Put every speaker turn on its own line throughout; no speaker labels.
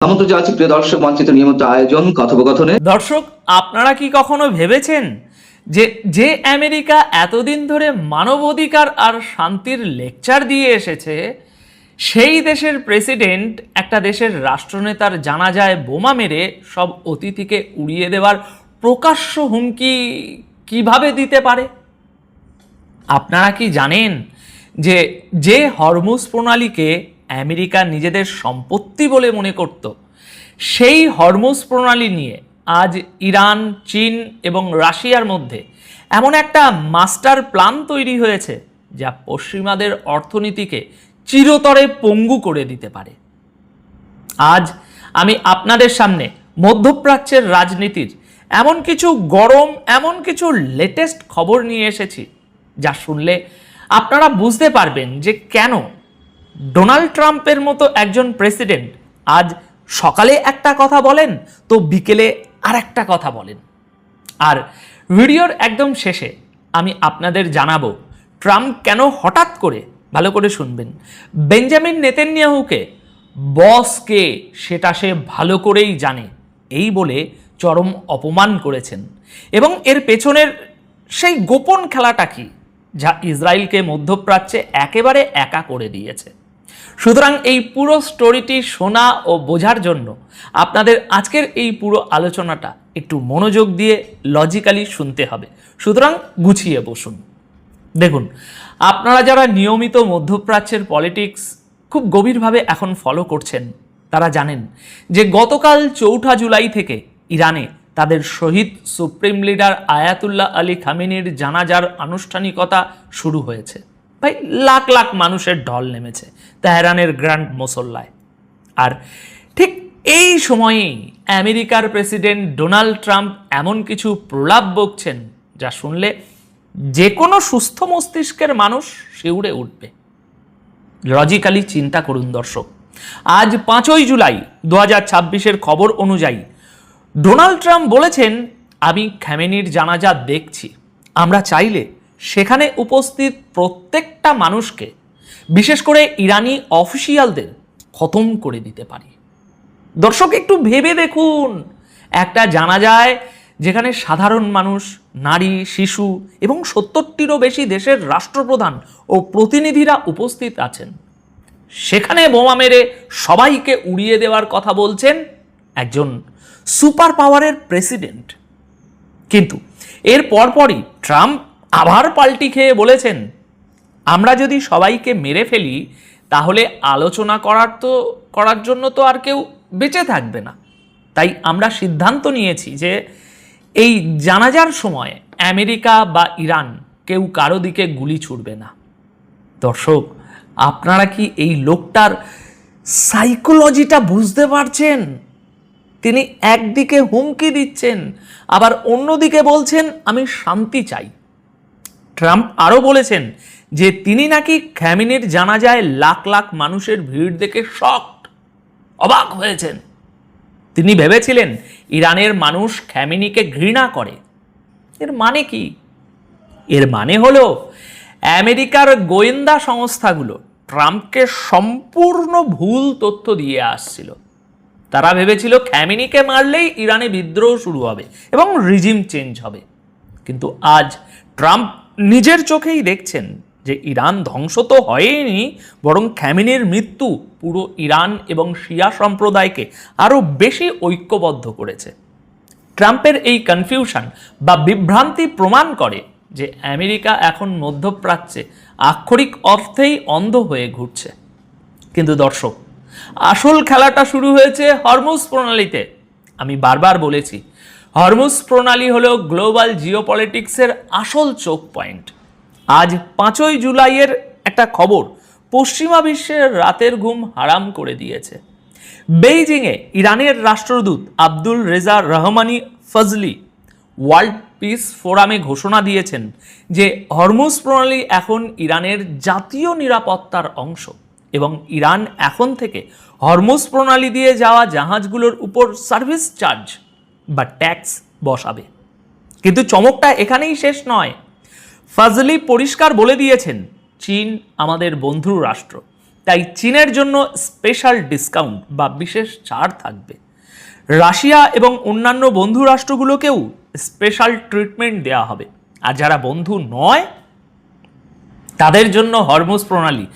আমন্ত্রণ জানাচ্ছি প্রিয় দর্শক মঞ্চিত নিয়মিত আয়োজন কথোপকথনে।
দর্শক, আপনারা কি কখনো ভেবেছেন যে যে আমেরিকা এতদিন ধরে মানবাধিকার আর শান্তির লেকচার দিয়ে এসেছে, সেই দেশের প্রেসিডেন্ট একটা দেশের রাষ্ট্রনেতার জানাজায় বোমা মেরে সব অতিথিকে উড়িয়ে দেওয়ার প্রকাশ্য হুমকি কিভাবে দিতে পারে? আপনারা কি জানেন যে যে হরমুজ প্রণালীকে আমেরিকা নিজেদের সম্পত্তি বলে মনে করত, সেই হরমুজ প্রণালী নিয়ে আজ ইরান, চীন এবং রাশিয়ার মধ্যে এমন একটা মাস্টার প্ল্যান তৈরি হয়েছে যা পশ্চিমাদের অর্থনীতিকে চিরতরে পঙ্গু করে দিতে পারে। আজ আমি আপনাদের সামনে মধ্যপ্রাচ্যের রাজনীতির এমন কিছু গরম, এমন কিছু লেটেস্ট খবর নিয়ে এসেছি যা শুনলে আপনারা বুঝতে পারবেন যে কেন ডোনাল্ড ট্রাম্পের মতো একজন প্রেসিডেন্ট আজ সকালে একটা কথা বলেন তো বিকেলে আর একটা কথা বলেন। আর ভিডিওর একদম শেষে আমি আপনাদের জানাবো ট্রাম্প কেন হঠাৎ করে, ভালো করে শুনবেন, বেঞ্জামিন নেতানিয়াহুকে বস কে সেটা সে ভালো করেই জানে এই বলে চরম অপমান করেছেন, এবং এর পেছনের সেই গোপন খেলাটা কি যা ইসরায়েলকে মধ্যপ্রাচ্যে একেবারে একা করে দিয়েছে। সুতরাং এই পুরো স্টোরিটি শোনা ও বোঝার জন্য আপনাদের আজকের এই পুরো আলোচনাটা একটু মনোযোগ দিয়ে লজিক্যালি শুনতে হবে। সুতরাং গুছিয়ে বসুন। দেখুন, আপনারা যারা নিয়মিত মধ্যপ্রাচ্যের পলিটিক্স খুব গভীরভাবে এখন ফলো করছেন, তারা জানেন যে গতকাল 4 জুলাই থেকে ইরানে তাদের শহীদ সুপ্রিম লিডার আয়াতুল্লাহ আলী খামেনির জানাজার আনুষ্ঠানিকতা শুরু হয়েছে। ভাই, লাখ লাখ মানুষের ঢল নেমেছে তেহরানের গ্র্যান্ড মুসল্লায়। আর ঠিক এই সময়েই আমেরিকার প্রেসিডেন্ট ডোনাল্ড ট্রাম্প এমন কিছু প্রলাপ বকছেন যা শুনলে যে কোনো সুস্থ মস্তিষ্কের মানুষ শিউরে উঠবে। লজিক্যালি চিন্তা করুন দর্শক, আজ 5 জুলাই 2026 খবর অনুযায়ী ডোনাল্ড ট্রাম্প বলেছেন, আমি খামেনির জানাজা দেখছি, আমরা চাইলে সেখানে উপস্থিত প্রত্যেকটা মানুষকে, বিশেষ করে ইরানি অফিসিয়ালদের খতম করে দিতে পারি। দর্শক, একটু ভেবে দেখুন, একটা জানাজায় যেখানে সাধারণ মানুষ, নারী, শিশু এবং 70টিরও বেশি দেশের রাষ্ট্রপ্রধান ও প্রতিনিধিরা উপস্থিত আছেন, সেখানে বোমা মেরে সবাইকে উড়িয়ে দেওয়ার কথা বলছেন একজন সুপার পাওয়ারের প্রেসিডেন্ট। কিন্তু এর পরপরই ট্রাম্প আবার পাল্টি খেয়ে বলেছেন, আমরা যদি সবাইকে মেরে ফেলি তাহলে আলোচনা করার জন্য তো আর কেউ বেঁচে থাকবে না। তাই আমরা সিদ্ধান্ত নিয়েছি যে এই জানাজার সময় আমেরিকা বা ইরান কেউ কারো দিকে গুলি ছুড়বে না। দর্শক, আপনারা কি এই লোকটার সাইকোলজিটা বুঝতে পারছেন? তিনি একদিকে হুমকি দিচ্ছেন, আবার অন্যদিকে বলছেন আমি শান্তি চাই। ট্রাম্প আরও বলেছেন যে তিনি নাকি খামেনির জানাজায় লাখ লাখ মানুষের ভিড় দেখে শকড, অবাক হয়েছেন। তিনি ভেবেছিলেন ইরানের মানুষ খামেনিকে ঘৃণা করে। এর মানে কি? এর মানে হলো আমেরিকার গোয়েন্দা সংস্থাগুলো ট্রাম্পকে সম্পূর্ণ ভুল তথ্য দিয়ে আসছিল। তারা ভেবেছিল খামেনিকে মারলেই ইরানে বিদ্রোহ শুরু হবে এবং রিজিম চেঞ্জ হবে। কিন্তু আজ ট্রাম্প নিজের চোখেই দেখছেন যে ইরান ধ্বংস তো হয়নি, বরং খামেনির মৃত্যু পুরো ইরান এবং শিয়া সম্প্রদায়কে আরও বেশি ঐক্যবদ্ধ করেছে। ট্রাম্পের এই কনফিউশন বা বিভ্রান্তি প্রমাণ করে যে আমেরিকা এখন মধ্যপ্রাচ্যে আক্ষরিক অর্থেই অন্ধ হয়ে ঘুরছে। কিন্তু দর্শক, আসল খেলাটা শুরু হয়েছে হরমুজ প্রণালীতে। আমি বারবার বলেছি, হরমুজ প্রণালী হলো গ্লোবাল জিওপলিটিক্সের আসল চোখ পয়েন্ট। আজ 5 জুলাইয়ের একটা খবর পশ্চিমা বিশ্বের রাতের ঘুম হারাম করে দিয়েছে। বেইজিংয়ে ইরানের রাষ্ট্রদূত আব্দুল রেজা রহমানি ফজলি ওয়ার্ল্ড পিস ফোরামে ঘোষণা দিয়েছেন যে হরমুজ প্রণালী এখন ইরানের জাতীয় নিরাপত্তার অংশ এবং ইরান এখন থেকে হরমুজ প্রণালী দিয়ে যাওয়া জাহাজগুলোর উপর সার্ভিস চার্জ বা ট্যাক্স বসাবে। কিন্তু চমকটা এখানেই শেষ নয়। ফজলি পরিষ্কার বলে দিয়েছেন, চীন আমাদের বন্ধু রাষ্ট্র, তাই চীনের জন্য স্পেশাল ডিসকাউন্ট বা বিশেষ ছাড় থাকবে। রাশিয়া এবং অন্যান্য বন্ধু রাষ্ট্রগুলোকেও স্পেশাল ট্রিটমেন্ট দেওয়া হবে। আর যারা বন্ধু নয় তাদের জন্য হরমুজ প্রণালী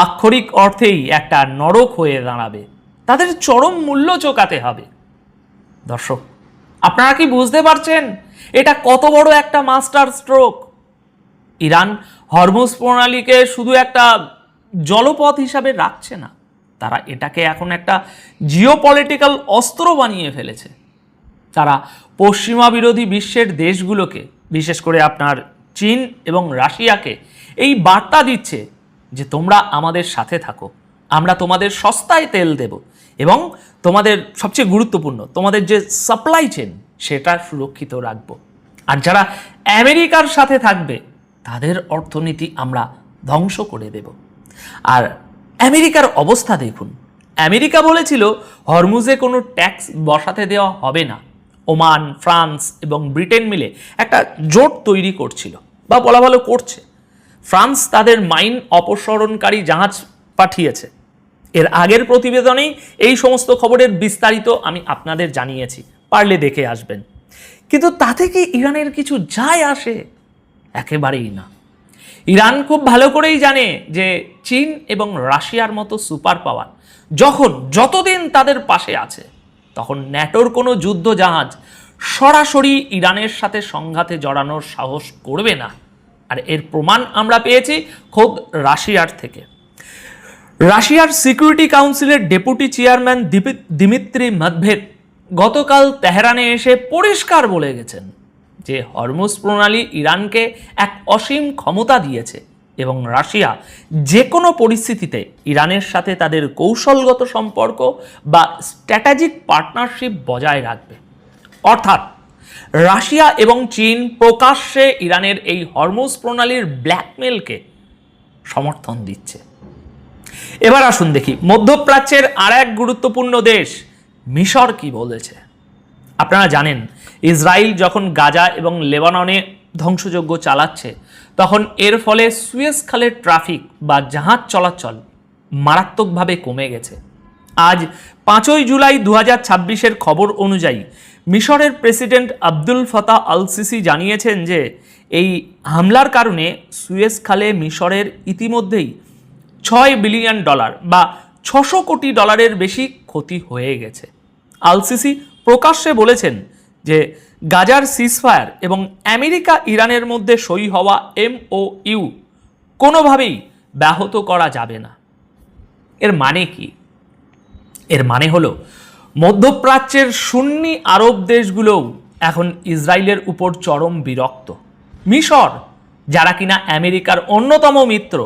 আক্ষরিক অর্থেই একটা নরক হয়ে দাঁড়াবে। তাদের চরম মূল্য চোকাতে হবে। দর্শক, আপনারা কি বুঝতে পারছেন এটা কত বড় একটা মাস্টার স্ট্রোক? ইরান হরমুজ প্রণালীকে শুধু একটা জলপথ হিসাবে রাখছে না, তারা এটাকে এখন একটা জিওপলিটিক্যাল অস্ত্র বানিয়ে ফেলেছে। তারা পশ্চিমা বিরোধী বিশ্বের দেশগুলোকে, বিশেষ করে আপনার চীন এবং রাশিয়াকে এই বার্তা দিচ্ছে যে তোমরা আমাদের সাথে থাকো, আমরা তোমাদের সস্তায় তেল দেব এবং তোমাদের সবচেয়ে গুরুত্বপূর্ণ তোমাদের যে সাপ্লাই চেন সেটা সুরক্ষিত রাখবো। আর যারা আমেরিকার সাথে থাকবে তাদের অর্থনীতি আমরা ধ্বংস করে দেব। আর আমেরিকার অবস্থা দেখুন, আমেরিকা বলেছিল হরমুজে কোনো ট্যাক্স বসাতে দেওয়া হবে না। ওমান, ফ্রান্স এবং ব্রিটেন মিলে একটা জোট তৈরি করছিল, বা বলা ভালো করছে। ফ্রান্স তাদের মাইন অপসরণকারী জাহাজ পাঠিয়েছে। এর আগের প্রতিবেদনেই এই সমস্ত খবরের বিস্তারিত আমি আপনাদের জানিয়েছি, পারলে দেখে আসবেন। কিন্তু তাতে কি ইরানের কিছু যায় আসে? একেবারেই না। ইরান খুব ভালো করেই জানে যে চীন এবং রাশিয়ার মতো সুপার পাওয়ার যতদিন তাদের পাশে আছে, তখন ন্যাটোর কোনো যুদ্ধ জাহাজ সরাসরি ইরানের সাথে সংঘাতে জড়ানোর সাহস করবে না। আর এর প্রমাণ আমরা পেয়েছি খোদ রাশিয়ার থেকে। রাশিয়ার সিকিউরিটি কাউন্সিলের ডেপুটি চেয়ারম্যান দিমিত্রি মেদভেদেভ গতকাল তেহরানে এসে পরিষ্কার বলে গেছেন যে হরমুজ প্রণালী ইরানকে এক অসীম ক্ষমতা দিয়েছে এবং রাশিয়া যে কোনো পরিস্থিতিতে ইরানের সাথে তাদের কৌশলগত সম্পর্ক বা স্ট্র্যাটেজিক পার্টনারশিপ বজায় রাখবে। অর্থাৎ রাশিয়া এবং চীন প্রকাশ্যে ইরানের এই হরমুজ প্রণালীর ব্ল্যাকমেলকে সমর্থন দিচ্ছে। এবার আসুন দেখি মধ্যপ্রাচ্যের আর এক গুরুত্বপূর্ণ দেশ মিশর কি বলেছে। আপনারা জানেন ইসরায়েল যখন গাজা এবং লেবাননে ধ্বংসযজ্ঞ চালাচ্ছে, তখন এর ফলে সুয়েজ খালের ট্রাফিক বা জাহাজ চলাচল মারাত্মকভাবে কমে গেছে। আজ 5 জুলাই 2026 খবর অনুযায়ী মিশরের president Abdel Fattah al Sisi জানিয়েছেন যে এই হামলার কারণে সুয়েজ খালে মিশরের ইতিমধ্যেই $6 বিলিয়ন বা $600 কোটি বেশি ক্ষতি হয়ে গেছে। আল সিসি প্রকাশ্যে বলেছেন যে গাজার সিজফায়ার এবং আমেরিকা ইরানের মধ্যে সই হওয়া MOU কোনোভাবেই ব্যাহত করা যাবে না। এর মানে কি? এর মানে হলো মধ্যপ্রাচ্যের সুন্নি আরব দেশগুলোও এখন ইসরায়েলের উপর চরম বিরক্ত। মিশর, যারা কিনা আমেরিকার অন্যতম মিত্র,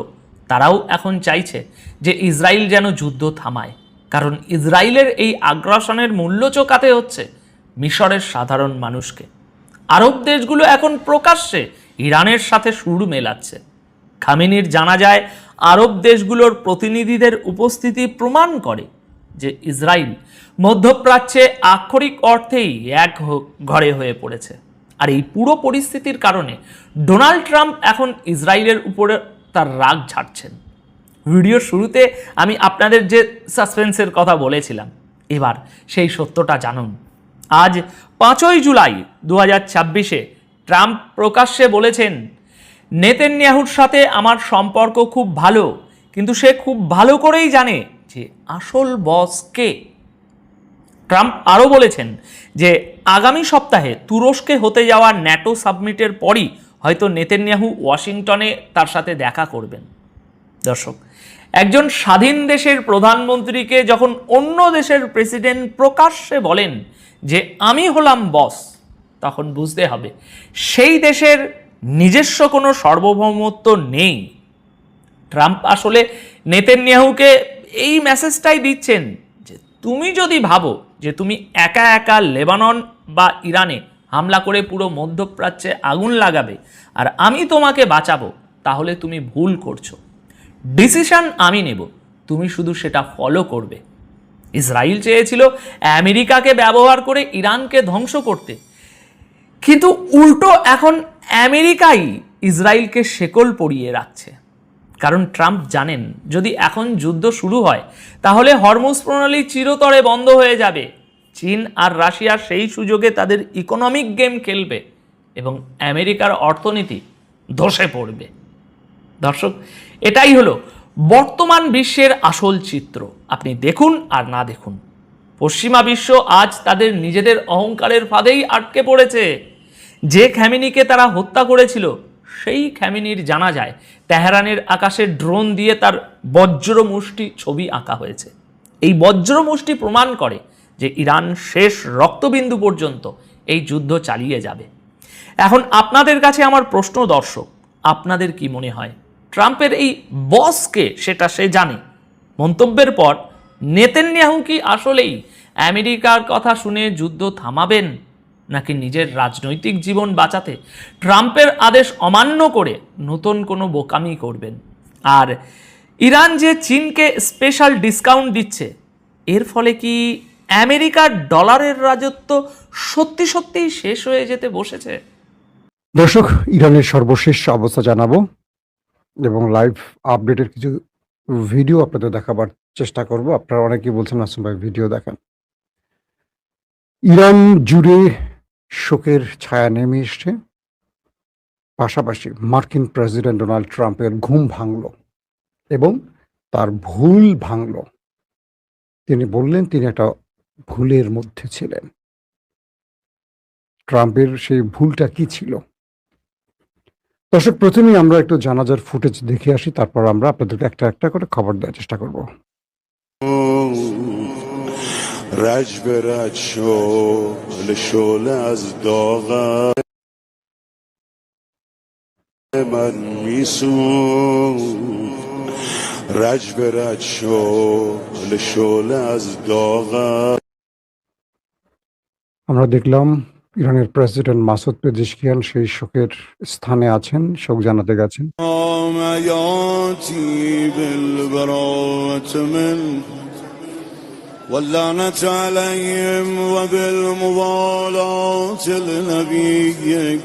তারাও এখন চাইছে যে ইসরায়েল যেন যুদ্ধ থামায়, কারণ ইসরায়েলের এই আগ্রাসনের মূল্য চোকাতে হচ্ছে মিশরের সাধারণ মানুষকে। আরব দেশগুলো এখন প্রকাশ্যে ইরানের সাথে সুর মেলাচ্ছে। খামেনির জানা যায় আরব দেশগুলোর প্রতিনিধিদের উপস্থিতি প্রমাণ করে যে ইসরায়েল মধ্যপ্রাচ্যে আক্ষরিক অর্থেই এক ঘরে হয়ে পড়েছে। আর এই পুরো পরিস্থিতির কারণে ডোনাল্ড ট্রাম্প এখন ইসরায়েলের উপরে তার রাগ ঝাড়ছেন। ভিডিওর শুরুতে আমি আপনাদের যে সাসপেন্সের কথা বলেছিলাম, এবার সেই সত্যটা জানুন। আজ 5 জুলাই 2026 ট্রাম্প প্রকাশ্যে বলেছেন, নেতানিয়াহুর সাথে আমার সম্পর্ক খুব ভালো, কিন্তু সে খুব ভালো করেই জানে যে আসল বস কে। ট্রাম্প আরও বলেছেন যে আগামী সপ্তাহে তুরস্কে হতে যাওয়া ন্যাটো সাবমিটের পরই হয়তো নেতানিয়াহু ওয়াশিংটনে তার সাথে দেখা করবেন। দর্শক, একজন স্বাধীন দেশের প্রধানমন্ত্রীকে যখন অন্য দেশের প্রেসিডেন্ট প্রকাশ্যে বলেন যে আমি হলাম বস, তখন বুঝতে হবে সেই দেশের নিজস্ব কোনো সার্বভৌমত্ব নেই। ট্রাম্প আসলে নেতানিয়াহুকে এই মেসেজটাই দিচ্ছেন যে তুমি যদি ভাবো যে তুমি একা একা লেবানন বা ইরানে হামলা করে পুরো মধ্যপ্রাচ্যে আগুন লাগাবে আর আমি তোমাকে বাঁচাবো, তাহলে তুমি ভুল করছো। ডিসিশন আমি নেব, তুমি শুধু সেটা ফলো করবে। ইসরায়েল চেয়েছিল আমেরিকাকে ব্যবহার করে ইরানকে ধ্বংস করতে, কিন্তু উল্টো এখন আমেরিকাই ইসরায়েলকে শেকল পরিয়ে রাখছে। কারণ ট্রাম্প জানেন যদি এখন যুদ্ধ শুরু হয় তাহলে হরমুজ প্রণালী চিরতরে বন্ধ হয়ে যাবে। চীন আর রাশিয়া সেই সুযোগে তাদের ইকোনমিক গেম খেলবে এবং আমেরিকার অর্থনীতি ধসে পড়বে। দর্শক, এটাই হলো বর্তমান বিশ্বের আসল চিত্র। আপনি দেখুন আর না দেখুন, পশ্চিমা বিশ্ব আজ তাদের নিজেদের অহংকারের ফাঁদেই আটকে পড়েছে। যে খ্যামিনিকে তারা হত্যা করেছিল সেই খ্যামিনির জানা যায় তেহরানের আকাশে ড্রোন দিয়ে তার বজ্র মুষ্টি ছবি আঁকা হয়েছে। এই বজ্র মুষ্টি প্রমাণ করে যে ইরান শেষ রক্তবিন্দু পর্যন্ত এই যুদ্ধ চালিয়ে যাবে। এখন আপনাদের কাছে আমার প্রশ্ন, দর্শক, আপনাদের কি মনে হয় ট্রাম্পের এই বসকে সেটা সে জানে? মন্তব্যের পর নেতানিয়াহু কি আসলেই আমেরিকার কথা শুনে যুদ্ধ থামাবেন, নাকি নিজের রাজনৈতিক জীবন বাঁচাতে ট্রাম্পের আদেশ অমান্য করে নতুন কোনো বোকামি করবেন? আর ইরান যে চীনকে স্পেশাল ডিসকাউন্ট দিচ্ছে, এর ফলে কি আমেরিকার ডলারের রাজত্ব সত্যি সত্যিই শেষ হয়ে যেতে বসেছে?
দর্শক, ইরানের সর্বশেষ অবস্থা জানাবো এবং লাইভ আপডেটের কিছু ভিডিও আপনাদের দেখাবার চেষ্টা করব। আপনারা অনেকেই বলছেন আসুন ভাই ভিডিও দেখান। ইরান জুড়ে শোকের ছায়া নেমে এসছে, পাশাপাশি মার্কিন প্রেসিডেন্ট ডোনাল্ড ট্রাম্পের ঘুম ভাঙল এবং তার ভুল ভাঙল। তিনি বললেন তিনি একটা ভুলের মধ্যে ছিলেন। ট্রাম্পের সেই ভুলটা কি ছিল? দর্শক, প্রথমেই আমরা একটু জানাজার ফুটেজ দেখে আসি, তারপর আমরা আপনাদেরকে একটা একটা করে খবর দেওয়ার চেষ্টা করব।
رج به رج شعله شعله از داغ من میسوخت رج به رج شعله شعله از داغ।
আমরা দেখলাম ইরানের প্রেসিডেন্ট মাসুদ পেজেশকিয়ান সেই শোকের স্থানে আছেন, শোক জানাতে গেছেন।
عمياتي بالبراءة من واللعنة عليهم وبالموالاة لنبيك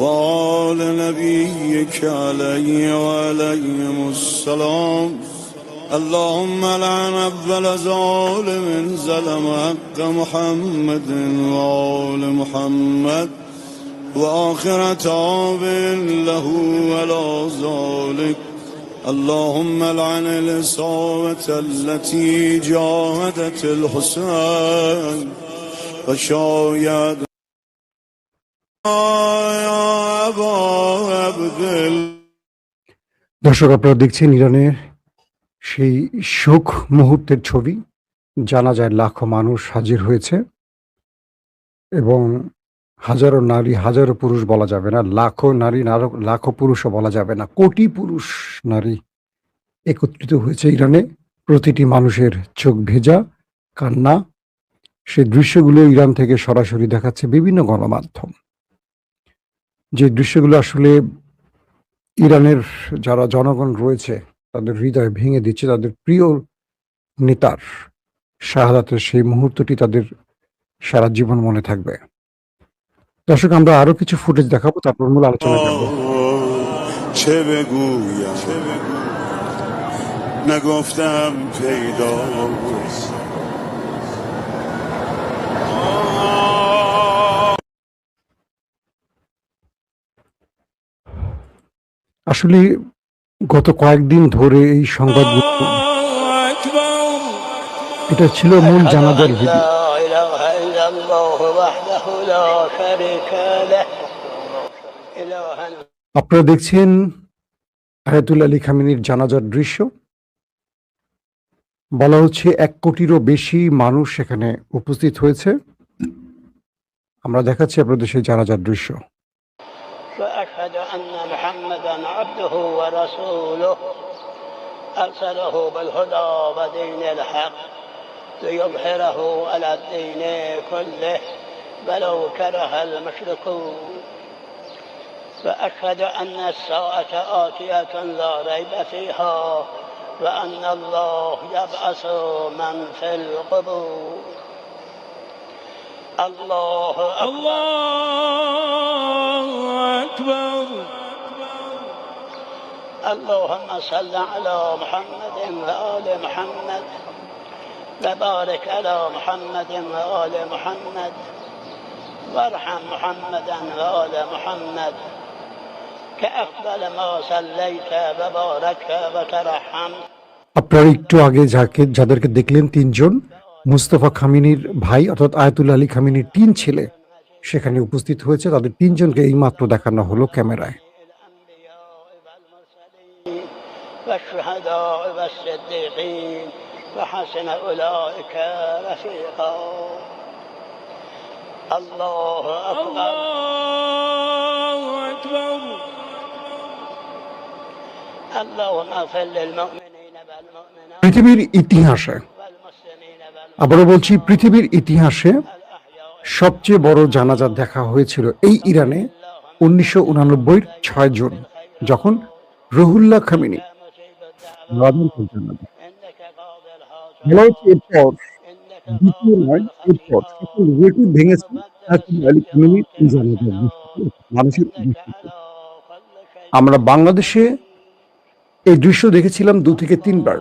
وآل نبيك عليه وعليهم السلام. اللهم لعن أول ظالم ظلم حق محمد وآل محمد وآخر تاب له ولا ذلك. اللهم لعن الإصابة التي جاهدت الحسين وشايد يا أبا عبد الله.
দর্শক, আপনারা দেখছেন ইরানের সেই শোক মুহূর্তের ছবি। জানাজায় লাখো মানুষ হাজির হয়েছে এবং হাজারো নারী, হাজারো পুরুষ বলা যাবে না, লাখো নারী, লাখো পুরুষও বলা যাবে না, কোটি পুরুষ নারী একত্রিত হয়েছে ইরানে। প্রতিটি মানুষের চোখ ভেজা কান্না। সেই দৃশ্যগুলো ইরান থেকে সরাসরি দেখাচ্ছে বিভিন্ন গণমাধ্যম। যে দৃশ্যগুলো আসলে ইরানের যারা জনগণ রয়েছে তাদের হৃদয় ভেঙে দিচ্ছে। তাদের প্রিয় নেতার শাহাদাতের সেই মুহূর্তটি তাদের সারা জীবন মনে থাকবে। দর্শক, আমরা আরো কিছু ফুটেজ দেখাবো, তারপর মূল আলোচনা করবো।
چه بگویم نگفتم پیداست.
আসলে গত কয়েকদিন ধরে এই সংবাদগুলো, এটা ছিল মূল জানাজার ভিডিও। আপনারা দেখছেন আয়াতুল্লাহ আলী খামেনির জানাজার দৃশ্য। বলা হচ্ছে 1 কোটিরও বেশি মানুষ সেখানে উপস্থিত হয়েছে। আমরা দেখাচ্ছি আপনাদের সেই জানাজার দৃশ্য।
وأشهد أن محمدا عبده ورسوله أرسله بالهدى ودين الحق ليظهره على الدين كله ولو كره المشركون. وأشهد أن الساعة آتية لا ريب فيها وأن الله يبعث من في القبور. الله أكبر الله أكبر اللهم صل على محمد وآل محمد وبارك على محمد وآل محمد وارحم محمدا وآل محمد كأفضل ما صليت وباركت وترحمت.
আপনারা একটু আগে যাদেরকে দেখলেন তিনজন মুস্তফা খামিনির ভাই অর্থাৎ আয়াতুল্লাহ আলী খামিনির তিন ছেলে সেখানে উপস্থিত হয়েছে। তাদের তিনজনকে এইমাত্র দেখানো হলো ক্যামেরায়।
الأنبياء والمرسلين والشهداء والصديقين وحسن أولئك رفيقا. الله أكبر. اللهم اغفر للمؤمنين والمؤمنات
পৃথিবীর ইতিহাসে,
والمسلمين
আবারও বলছি, পৃথিবীর ইতিহাসে
والأحياء
সবচেয়ে বড় জানাজা দেখা হয়েছিল এই ইরানে 1989 6 জুন, যখন রুহুল্লাহ খামিনি
إنك قاضي الحاجات
এরপর দ্বিতীয় নয়, এরপর সকল রেকর্ড ভেঙেছে আয়াতুল্লাহ আলী খামিনির এই জানাজার মানুষের উপস্থিতি। আমরা বাংলাদেশে এই দৃশ্য দেখেছিলাম 2 থেকে 3 বার।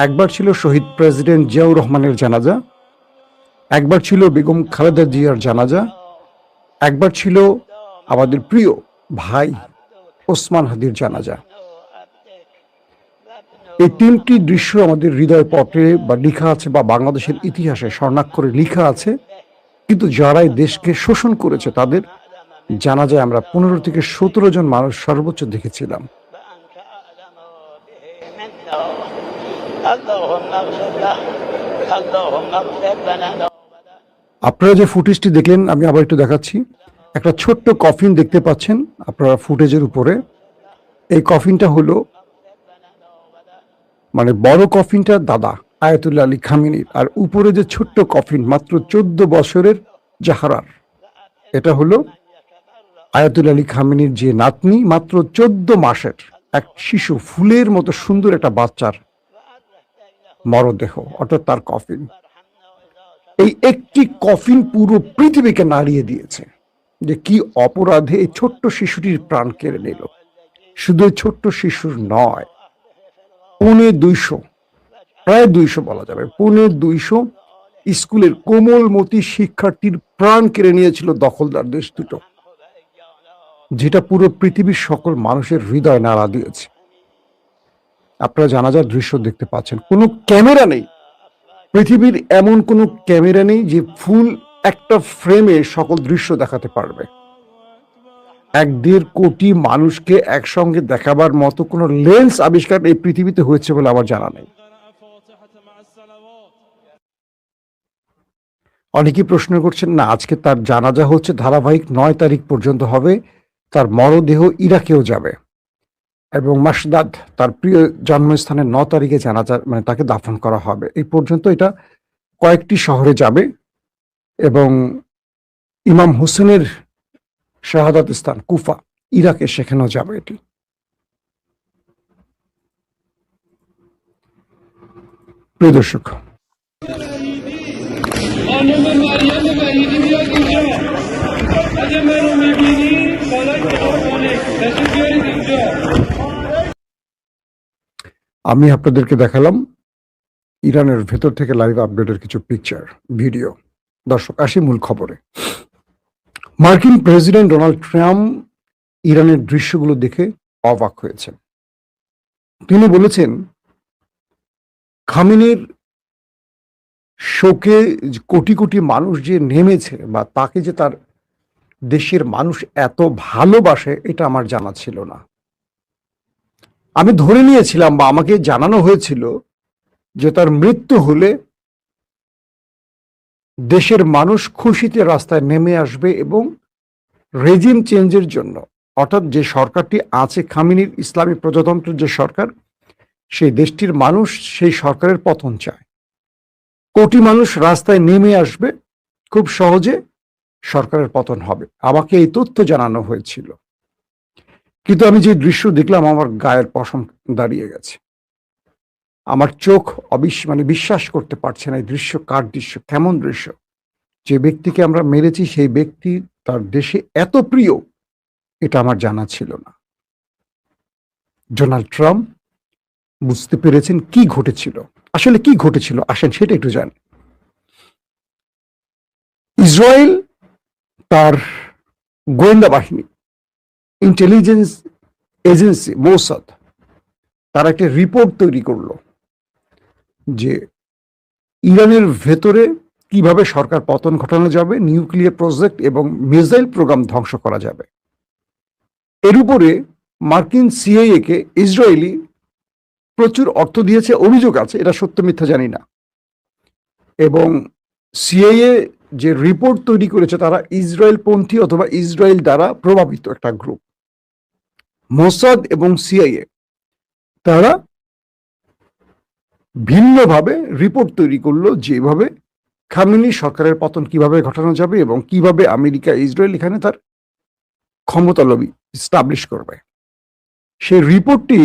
একবার ছিল শহীদ প্রেসিডেন্ট জিয়াউর রহমানের জানাজা, একবার ছিল বেগম খালেদা জিয়ার জানাজা, একবার ছিল আমাদের প্রিয় ভাই ওসমান হাদির জানাজা। এই তিনটি দৃশ্য আমাদের হৃদয় পটে বা লেখা আছে বা বাংলাদেশের ইতিহাসে স্বর্ণাক্ষরে লেখা আছে, কিন্তু যারা এই দেশকে শোষণ করেছে তাদের জানাজায় আমরা 15 থেকে 17 জন মানুষ সর্বোচ্চ দেখেছিলাম।
وأنت أعلم به منا. اللهم اغفر له. اللهم اغفر لنا.
আপনারা যে ফুটেজটি দেখলেন আমি আবার একটু দেখাচ্ছি। একটা ছোট্ট কফিন দেখতে পাচ্ছেন আপনারা ফুটেজের উপরে। এই কফিনটা হলো মানে বড় কফিনটা দাদা আয়াতুল্লাহ আলী খামিনির, আর উপরে যে ছোট্ট কফিন মাত্র 14 বছরের জাহারার, এটা হলো আয়াতুল্লাহ আলী খামিনির যে নাতনি, মাত্র 14 মাসের এক শিশু, ফুলের মতো সুন্দর একটা বাচ্চার মরদেহ, অর্থাৎ তার কফিন। এই একটি কফিন পুরো পৃথিবীকে নাড়িয়ে দিয়েছে যে কি অপরাধে এই ছোট্ট শিশুটির প্রাণ কেড়ে নিল। শুধু এই ছোট্ট শিশুর নয়, 250, প্রায় 200 বলা যাবে, 250 স্কুলের কোমলমতি শিক্ষার্থীর প্রাণ কেড়ে নিয়েছিল দখলদার দেশ দুটো, যেটা পুরো পৃথিবীর সকল মানুষের হৃদয় নাড়া দিয়েছে। আপনারা জানাজার দৃশ্য দেখতে পাচ্ছেন, কোনো ক্যামেরা নেই, পৃথিবীর এমন কোনো ক্যামেরা নেই যে ফুল একটা ফ্রেমে সকল দৃশ্য দেখাতে পারবে। 1.5 কোটি মানুষকে একসঙ্গে দেখাবার মতো কোনো লেন্স আবিষ্কার এই পৃথিবীতে হয়েছে বলে আমার জানা নেই। অনেকেই প্রশ্ন করছেন, না আজকে তার জানাজা হচ্ছে ধারাবাহিক 9 তারিখ পর্যন্ত হবে, তার মরদেহ ইরাকেও যাবে এবং মাসদাদ তার প্রিয় জন্মস্থানে 9 তারিখে জানাজা মানে তাকে দাফন করা হবে। এই পর্যন্ত এটা কয়েকটি শহরে যাবে এবং ইমাম হোসেনের শাহাদাত স্থান কুফা ইরাকে, সেখানেও যাবে এটি। প্রিয় দর্শক,
خانم مریم وحیدی بیاد اینجا. اگه منو میبینی بالا کتاب کنه تشریف بیارید اینجا.
আমি আপনাদেরকে দেখালাম ইরানের ভেতর থেকে লাইভ আপডেটের কিছু পিকচার ভিডিও। দর্শক, আসি মূল খবরে। মার্কিন প্রেসিডেন্ট ডোনাল্ড ট্রাম্প ইরানের দৃশ্যগুলো দেখে অবাক হয়েছেন। তিনি বলেছেন, খামেনির শোকে কোটি কোটি মানুষ যে নেমেছে বা তাকে যে তার দেশের মানুষ এত ভালোবাসে এটা আমার জানা ছিল না। আমি ধরে নিয়েছিলাম বা আমাকে জানানো হয়েছিল যে তার মৃত্যু হলে দেশের মানুষ খুশিতে রাস্তায় নেমে আসবে এবং রেজিম চেঞ্জের জন্য, অর্থাৎ যে সরকারটি আছে খামেনির ইসলামী প্রজাতন্ত্রের যে সরকার, সেই দেশটির মানুষ সেই সরকারের পতন চায়। কোটি মানুষ রাস্তায় নেমে আসবে, খুব সহজে সরকারের পতন হবে। আমাকে এই তথ্য জানানো হয়েছিল, কিন্তু আমি যে দৃশ্য দেখলাম আমার গায়ের পশম দাঁড়িয়ে গেছে। আমার চোখ বিশ্বাস করতে পারছে না এই দৃশ্য কার দৃশ্য, কেমন দৃশ্য। যে ব্যক্তিকে আমরা মেরেছি সেই ব্যক্তি তার দেশে এত প্রিয়, এটা আমার জানা ছিল না। ডোনাল্ড ট্রাম্প বুঝতে পেরেছেন কি ঘটেছিল। আসলে কি ঘটেছিল আসেন সেটা একটু জানি। ইসরায়েল তার গোয়েন্দা বাহিনী, ইন্টেলিজেন্স এজেন্সি মোসাদ, তারা একটা রিপোর্ট তৈরি করলো যে ইরানের ভেতরে কিভাবে সরকার পতন ঘটানো যাবে, নিউক্লিয়ার প্রজেক্ট এবং মিসাইল প্রোগ্রাম ধ্বংস করা যাবে। এর উপরে মার্কিন সিআইএ কে ইসরায়েলি প্রচুর অর্থ দিয়েছে অভিযোগ আছে, এটা সত্য মিথ্যা জানি না। এবং সিআইএ যে রিপোর্ট তৈরি করেছে তারা ইসরায়েল পন্থী অথবা ইসরায়েল দ্বারা প্রভাবিত একটা গ্রুপ। মোসাদ এবং সিআইএ তারা ভিন্নভাবে রিপোর্ট তৈরি করলো যেভাবে খামেনি সরকারের পতন কিভাবে ঘটানো যাবে এবং কিভাবে আমেরিকা ইসরায়েল এখানে তার ক্ষমতা লবি স্টাবলিশ করবে। সেই রিপোর্টটি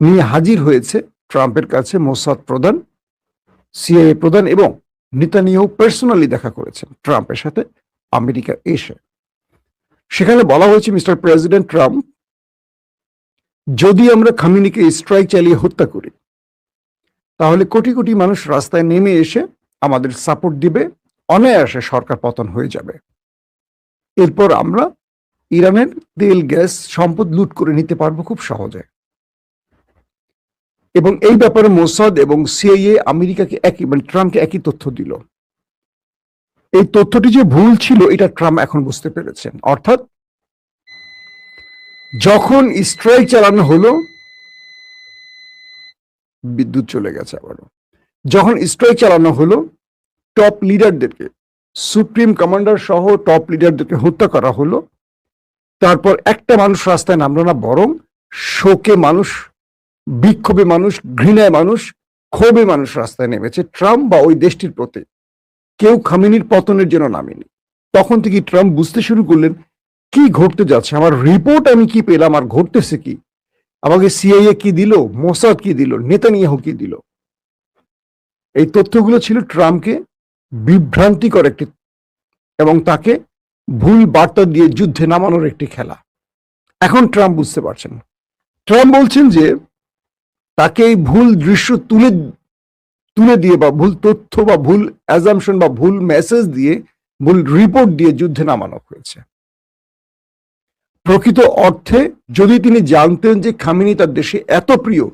নিয়ে হাজির হয়েছে ট্রাম্পের কাছে মোসাদ প্রধান, সিআইএ প্রধান এবং নেতানিয়াহু পার্সোনালি দেখা করেছেন ট্রাম্পের সাথে আমেরিকা এসে। সেখানে বলা হয়েছে, মিস্টার প্রেসিডেন্ট ট্রাম্প, যদি আমরা খামেনিকে স্ট্রাইক চালিয়ে হত্যা করি তাহলে কোটি কোটি মানুষ রাস্তায় নেমে এসে আমাদের সাপোর্ট দিবে, অনায়াসে সরকার পতন হয়ে যাবে। এরপর আমরা ইরানের তেল গ্যাস সম্পদ লুট করে নিতে পারবো খুব সহজে। এবং এই ব্যাপারে মোসাদ এবং সিআইএ আমেরিকাকে একই মানে ট্রাম্পকে একই তথ্য দিল। এই তথ্যটি যে ভুল ছিল এটা ট্রাম্প এখন বুঝতে পেরেছেন। অর্থাৎ যখন স্ট্রাইক চালানো হলো, বিদ্যুৎ চলে গেছে আবারও, যখন স্ট্রাইক চালানো হলো টপ লিডারদেরকে, সুপ্রিম কমান্ডার সহ টপ লিডারদেরকে হত্যা করা হলো, তারপর একটা মানুষ রাস্তায় নামলো না, বরং শোকে মানুষ, বিক্ষোভে মানুষ, ঘৃণায় মানুষ, ক্ষোভে মানুষ রাস্তায় নেমেছে ট্রাম্প বা ওই দেশটির প্রতি। কেউ খামেনির পতনের জন্য নামেনি। তখন থেকে ট্রাম্প বুঝতে শুরু করলেন কি ঘটতে যাচ্ছে, আমার রিপোর্ট আমি কি পেলাম আর ঘটতেছে কি, আমাকে সিআইএ কি দিল, মোসাদ কি দিল, নেতানিয়াহু কি দিল। এই তথ্যগুলো ছিল ট্রাম্পকে বিভ্রান্তিকর একটি এবং তাকে ভুল বার্তা দিয়ে যুদ্ধে নামানোর একটি খেলা। এখন ট্রাম্প বুঝতে পারছেন। ট্রাম্প বলছেন যে তাকে এই ভুল দৃশ্য তুলে দিয়ে বা ভুল তথ্য বা ভুল অ্যাজাম্পশন বা ভুল মেসেজ দিয়ে, ভুল রিপোর্ট দিয়ে যুদ্ধে নামানো হয়েছে। প্রকৃত অর্থে যদি তিনি জানতেন যে খামেনি তার দেশে এত প্রিয়,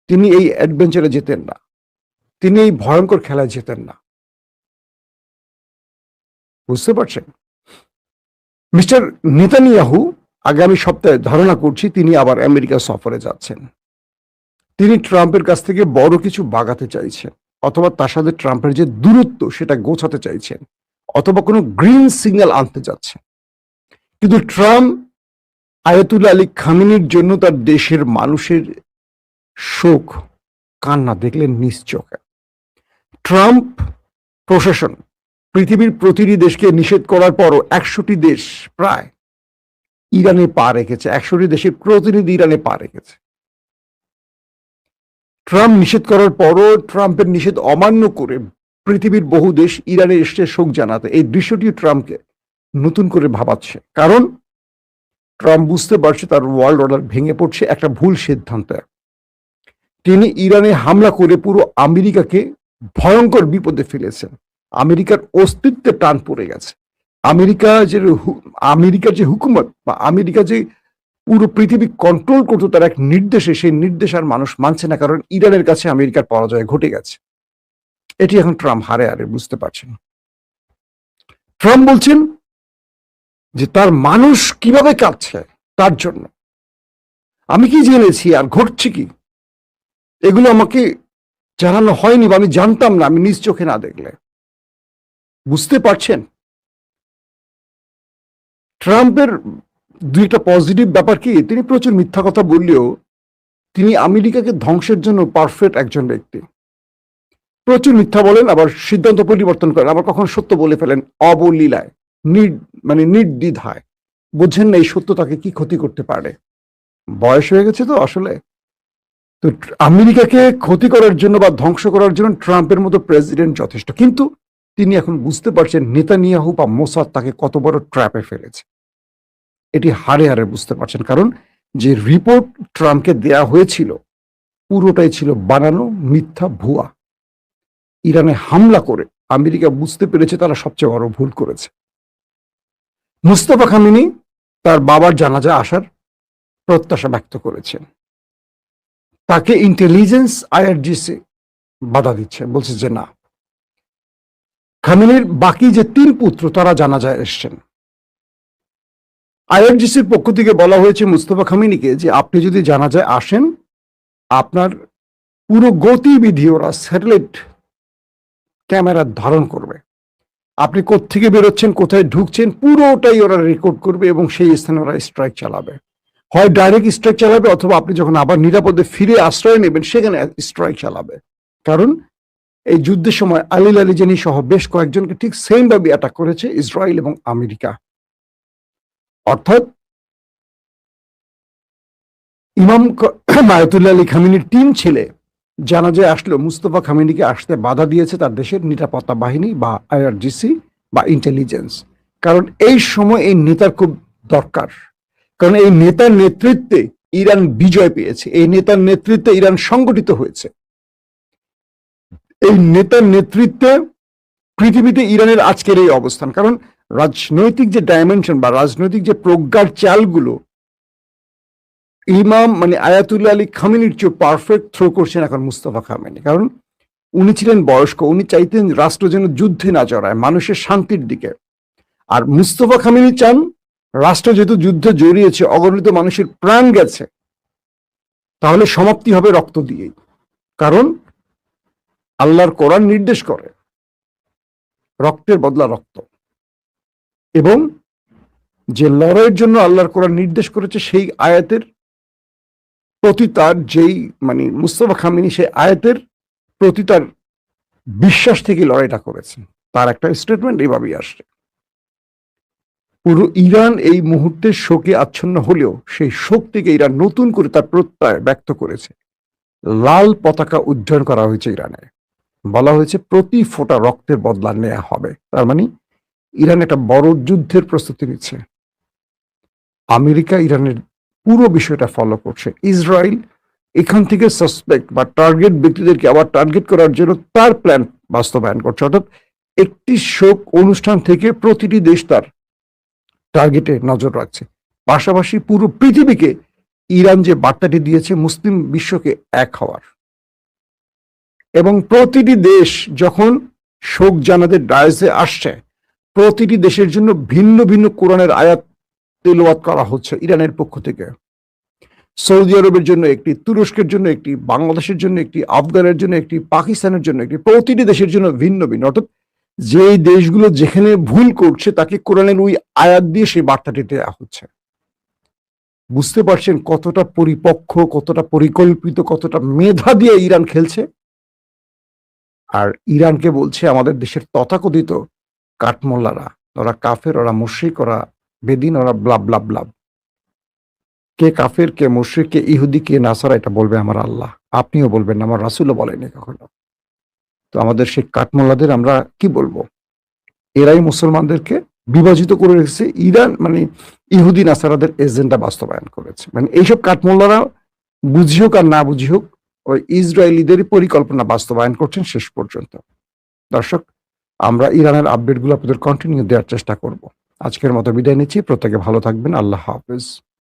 তিনি এই অ্যাডভেঞ্চারে যেতেন না, তিনি এই ভয়ঙ্কর খেলায় যেতেন না। বুঝতে পারছেন? মিস্টার নেতানিয়াহু আগামী সপ্তাহে ধারণা করছি তিনি আবার আমেরিকা সফরে যাচ্ছেন। তিনি ট্রাম্পের কাছ থেকে বড় কিছু বাগাতে চাইছেন, অথবা তার সাথে ট্রাম্পের যে দূরত্ব সেটা গোছাতে চাইছেন, অথবা কোনো গ্রিন সিগন্যাল আনতে যাচ্ছেন। কিন্তু ট্রাম্প আয়াতুল্লাহ আলী খামেনির জন্য তার দেশের মানুষের শোক কান্না দেখলেন নিজ চোখে। ট্রাম্প প্রশাসন পৃথিবীর প্রতিটি দেশকে নিষেধ করার পরও 100টি দেশ প্রায় ইরানে পা রেখেছে, 100টি দেশের প্রতিনিধি ইরানে পা রেখেছে। ট্রাম্প নিষেধ করার পরও ট্রাম্পের নিষেধ অমান্য করে পৃথিবীর বহু দেশ ইরানে এসে শোক জানাতে। এই দৃশ্যটিও ট্রাম্পকে নতুন করে ভাবাচ্ছে, কারণ ট্রাম্প বুঝতে পারছে তার ওয়ার্ল্ড অর্ডার ভেঙে পড়ছে একটা ভুল সিদ্ধান্তে। তিনি ইরানে হামলা করে পুরো আমেরিকাকে ভয়ঙ্কর বিপদে ফেলেছেন। আমেরিকার অস্তিত্বে টান পড়ে গেছে। আমেরিকার যে হুকুমত বা আমেরিকা যে পুরো পৃথিবী কন্ট্রোল করতো তার এক নির্দেশে, সেই নির্দেশ আর মানুষ মানছে না, কারণ ইরানের কাছে আমেরিকার পরাজয় ঘটে গেছে। এটি এখন ট্রাম্প হারে হারে বুঝতে পারছেন। ট্রাম্প বলছেন যে তার মানুষ কিভাবে কাঁদছে তার জন্য। আমি কি জেনেছি আর ঘটছে কি, এগুলো আমাকে জানানো হয়নি বা আমি জানতাম না আমি নিজ চোখে না দেখলে। বুঝতে পারছেন? ট্রাম্পের দুই একটা পজিটিভ ব্যাপার কি, তিনি প্রচুর মিথ্যা কথা বললেও তিনি আমেরিকাকে ধ্বংসের জন্য পারফেক্ট একজন ব্যক্তি। প্রচুর মিথ্যা বলেন, আবার সিদ্ধান্ত পরিবর্তন করেন, আবার কখন সত্য বলে ফেলেন অবলীলায়, নির্দ্বিধায়। বোঝেন না এই সত্য তাকে কি ক্ষতি করতে পারে। বয়স হয়ে গেছে তো আসলে। তো আমেরিকাকে ক্ষতি করার জন্য বা ধ্বংস করার জন্য ট্রাম্পের মতো প্রেসিডেন্ট যথেষ্ট। কিন্তু তিনি এখন বুঝতে পারছেন নেতানিয়াহু বা মোসাদ তাকে কত বড় ট্র্যাপে ফেলেছে। এটি হারে হারে বুঝতে পারছেন, কারণ যে রিপোর্ট ট্রাম্পকে দেয়া হয়েছিল পুরোটাই ছিল বানানো, মিথ্যা, ভুয়া। ইরানে হামলা করে আমেরিকা বুঝতে পেরেছে তারা সবচেয়ে বড় ভুল করেছে। মুস্তাফা খামেনি তার বাবার জানাজা আসার প্রত্যাশা ব্যক্ত করেছেন। তাকে ইন্টেলিজেন্স আইআরজিসি বাধা দিচ্ছে, বলছে যে না। খামেনির বাকি যে 3 পুত্র তারা জানাজায় এসছেন। আইআরজিসির পক্ষ থেকে বলা হয়েছে মুস্তাফা খামেনিকে যে আপনি যদি জানাজায় আসেন, আপনার পুরো গতিবিধি ওরা স্যাটেলাইট ক্যামেরা ধারণ করবে। আপনি কোত্থেকে বেরোচ্ছেন, কোথায় ঢুকছেন, পুরোটাই ওরা রেকর্ড করবে এবং সেই স্থানে ওরা স্ট্রাইক চালাবে। হয় ডাইরেক্ট স্ট্রাইক চালাবে, অথবা আপনি যখন আবার নিরাপদে ফিরে আশ্রয় নেবেন সেখানে স্ট্রাইক চালাবে। কারণ এই যুদ্ধের সময় আলী লারিজানি সহ বেশ কয়েকজনকে ঠিক সেম ভাবে অ্যাটাক করেছে ইসরায়েল এবং আমেরিকা। অর্থাৎ ইমাম আয়াতুল্লাহ আলী খামেনির 3 ছেলে জানাজায় আসলো, মুস্তাফা খামেনিকে আসতে বাধা দিয়েছে তার দেশের নিরাপত্তা বাহিনী বা আইআরজিসি বা ইন্টেলিজেন্স। কারণ এই সময় এই নেতার খুব দরকার, কারণ এই নেতার নেতৃত্বে ইরান বিজয় পেয়েছে, এই নেতার নেতৃত্বে ইরান সংগঠিত হয়েছে, এই নেতার নেতৃত্বে পৃথিবীতে ইরানের আজকের এই অবস্থান। কারণ রাজনৈতিক যে ডাইমেনশন বা রাজনৈতিক যে প্রজ্ঞার চালগুলো ইমাম আয়াতুল্লাহ আলী খামেনির চেয়ে পারফেক্ট থ্রো করছেন এখন মুস্তাফা খামেনি। কারণ উনি ছিলেন বয়স্ক, উনি চাইতেন রাষ্ট্র যেন যুদ্ধে না জড়ায়, মানুষের শান্তির দিকে। আর মুস্তাফা খামেনি চান রাষ্ট্র যেহেতু যুদ্ধে জড়িয়েছে, অগণিত মানুষের প্রাণ গেছে, তাহলে সমাপ্তি হবে রক্ত দিয়েই। কারণ আল্লাহর কোরআন নির্দেশ করে রক্তের বদলা রক্ত, এবং যে লড়াইয়ের জন্য আল্লাহর কোরআন নির্দেশ করেছে সেই আয়াতের প্রতি তার যেই মুস্তাফা খামেনি সেই আয়াতের প্রতি তার বিশ্বাস থেকে লড়াইটা করেছেন। তার একটা স্টেটমেন্ট এইভাবেই আসছে। পুরো ইরান এই মুহূর্তে শোকে আচ্ছন্ন হলেও সেই শোক থেকে ইরান নতুন করে তার প্রত্যয় ব্যক্ত করেছে। লাল পতাকা উড্ডয়ন করা হয়েছে ইরানে, বলা হয়েছে প্রতি ফোঁটা রক্তের বদলা নেওয়া হবে। তার ইরান একটা বড় যুদ্ধের প্রস্তুতি নিচ্ছে। আমেরিকা ইরানের পুরো বিষয়টা ফলো করছে। ইসরায়েল এখান থেকে সাসপেক্ট বা টার্গেট ব্যক্তিদেরকে আবার টার্গেট করার জন্য তার প্ল্যান বাস্তবায়ন করছে। অর্থাৎ একটি শোক অনুষ্ঠান থেকে প্রতিটি দেশ তার টার্গেটে নজর রাখছে। পাশাপাশি পুরো পৃথিবীকে ইরান যে বার্তাটি দিয়েছে মুসলিম বিশ্বকে এক হওয়ার, এবং প্রতিটি দেশ যখন শোক জানাতে ডায়াসে আসছে, প্রতিটি দেশের জন্য ভিন্ন ভিন্ন কোরআনের আয়াত তেলাওয়াত করা হচ্ছে ইরানের পক্ষ থেকে। সৌদি আরবের জন্য একটি, তুরস্কের জন্য একটি, বাংলাদেশের জন্য একটি, আফগানের জন্য একটি, পাকিস্তানের জন্য একটি, প্রতিটি দেশের জন্য ভিন্ন ভিন্ন। অর্থাৎ যে দেশগুলো যেখানে ভুল করছে তাকে কোরআনের ওই আয়াত দিয়ে সেই বার্তাটি দেওয়া হচ্ছে। বুঝতে পারছেন কতটা পরিপক্ক, কতটা পরিকল্পিত, কতটা মেধা দিয়ে ইরান খেলছে। আর ইরানকে বলছে আমাদের দেশের তথাকথিত কাঠমোল্লারা, ওরা কাফের, ওরা মুশরিক, ওরা বেদিন, ওরা ব্লাব ব্লাব ব্লাব। কে কাফের, কে মুশরিক, কে ইহুদি, কে নাসারা, এটা বলবে আমার আল্লাহ, আপনিও বলবেন না, আমার রাসূলও বলেনি কখনো। তো আমাদের সেই কাঠমোল্লাদের আমরা কি বলবো? এরাই মুসলমানদেরকে বিভাজিত করে রেখেছে। ইরান ইহুদি নাসারাদের এজেন্ডা বাস্তবায়ন করেছে। এইসব কাঠমোল্লারা বুঝি হোক আর না বুঝি হোক ওই ইসরায়েলিদেরই পরিকল্পনা বাস্তবায়ন করছেন শেষ পর্যন্ত। দর্শক, আমরা ইরানের আপডেটগুলো আপনাদের কন্টিনিউ দেওয়ার চেষ্টা করব। আজকের মতো বিদায় নিচ্ছি। প্রত্যেকে ভালো থাকবেন। আল্লাহ হাফেজ।